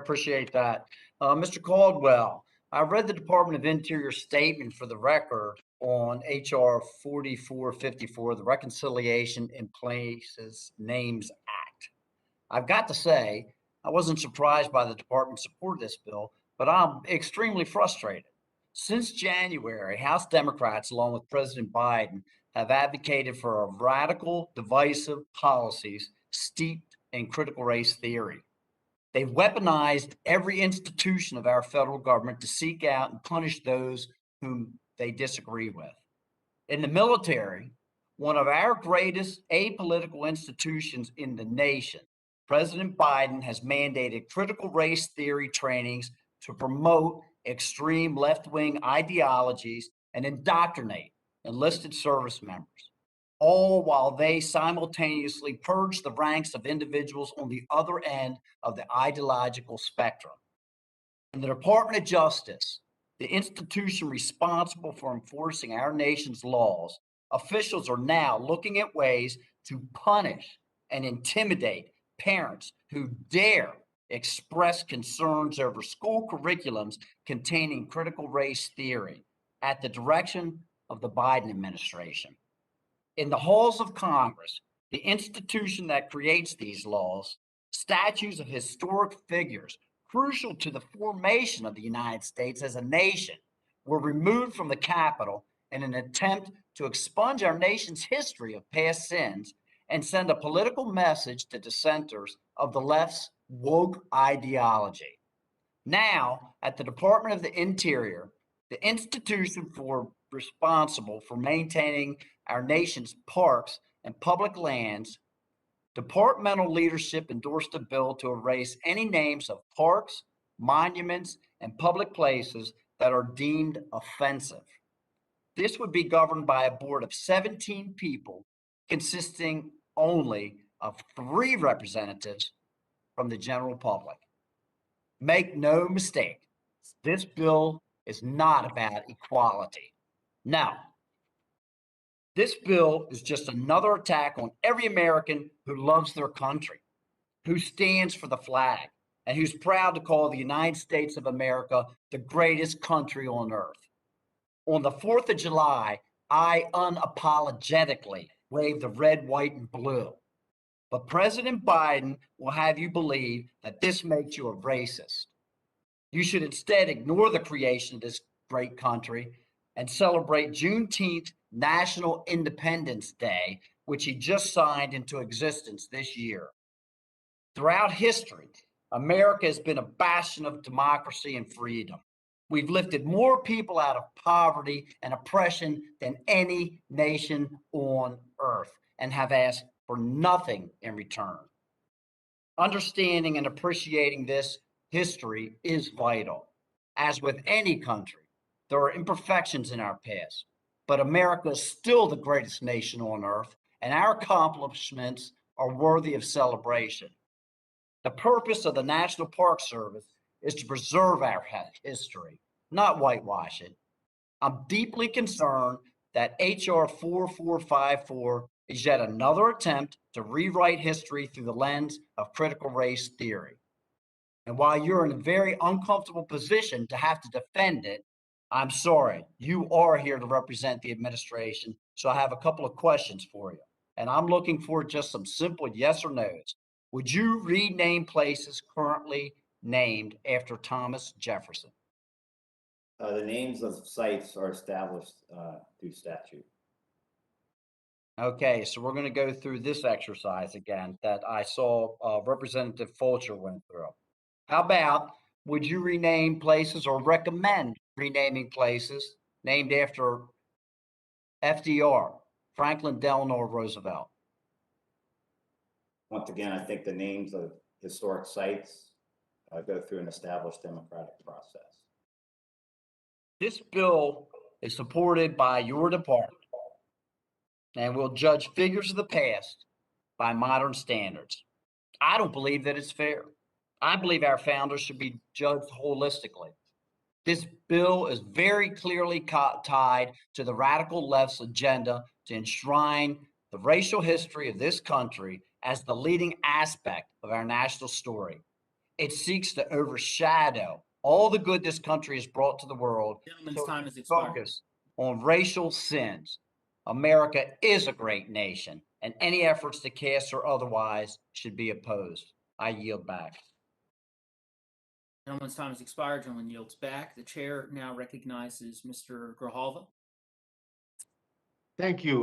appreciate that. Mr. Caldwell, I read the Department of Interior statement for the record on HR 4454, the Reconciliation in Places Names Act. I've got to say, I wasn't surprised by the department's support of this bill, but I'm extremely frustrated. Since January, House Democrats, along with President Biden, have advocated for a radical, divisive policies steeped in critical race theory. They've weaponized every institution of our federal government to seek out and punish those whom they disagree with. In the military, one of our greatest apolitical institutions in the nation, President Biden has mandated critical race theory trainings to promote extreme left-wing ideologies and indoctrinate enlisted service members, all while they simultaneously purge the ranks of individuals on the other end of the ideological spectrum. In the Department of Justice, the institution responsible for enforcing our nation's laws, officials are now looking at ways to punish and intimidate parents who dare express concerns over school curriculums containing critical race theory at the direction of the Biden administration. In the halls of Congress, the institution that creates these laws, statues of historic figures crucial to the formation of the United States as a nation were removed from the Capitol in an attempt to expunge our nation's history of past sins and send a political message to dissenters of the left's woke ideology. Now, at the Department of the Interior, the institution responsible for maintaining our nation's parks and public lands, departmental leadership endorsed a bill to erase any names of parks, monuments, and public places that are deemed offensive. This would be governed by a board of 17 people, consisting only of 3 representatives from the general public. Make no mistake, this bill is not about equality. Now, this bill is just another attack on every American who loves their country, who stands for the flag, and who's proud to call the United States of America the greatest country on earth. On the 4th of July, I unapologetically waved the red, white, and blue. But President Biden will have you believe that this makes you a racist. You should instead ignore the creation of this great country and celebrate Juneteenth National Independence Day, which he just signed into existence this year. Throughout history, America has been a bastion of democracy and freedom. We've lifted more people out of poverty and oppression than any nation on earth and have asked for nothing in return. Understanding and appreciating this history is vital. As with any country, there are imperfections in our past, but America is still the greatest nation on earth, and our accomplishments are worthy of celebration. The purpose of the National Park Service is to preserve our history, not whitewash it. I'm deeply concerned that HR 4454 is yet another attempt to rewrite history through the lens of critical race theory. And while you're in a very uncomfortable position to have to defend it, I'm sorry, you are here to represent the administration. So I have a couple of questions for you. And I'm looking for just some simple yes or no's. Would you rename places currently named after Thomas Jefferson? The names of sites are established through statute. Okay, so we're going to go through this exercise again that I saw Representative Fulcher went through. How about, would you rename places or recommend renaming places named after FDR, Franklin Delano Roosevelt? Once again, I think the names of historic sites go through an established democratic process. This bill is supported by your department and will judge figures of the past by modern standards. I don't believe that it's fair. I believe our founders should be judged holistically. This bill is very clearly tied to the radical left's agenda to enshrine the racial history of this country as the leading aspect of our national story. It seeks to overshadow all the good this country has brought to the world. Gentleman's So it time can has expired. focus on racial sins. America is a great nation, and any efforts to cast or otherwise should be opposed. I yield back. Gentleman's time has expired. Gentleman yields back. The chair now recognizes Mr. Grijalva. Thank you.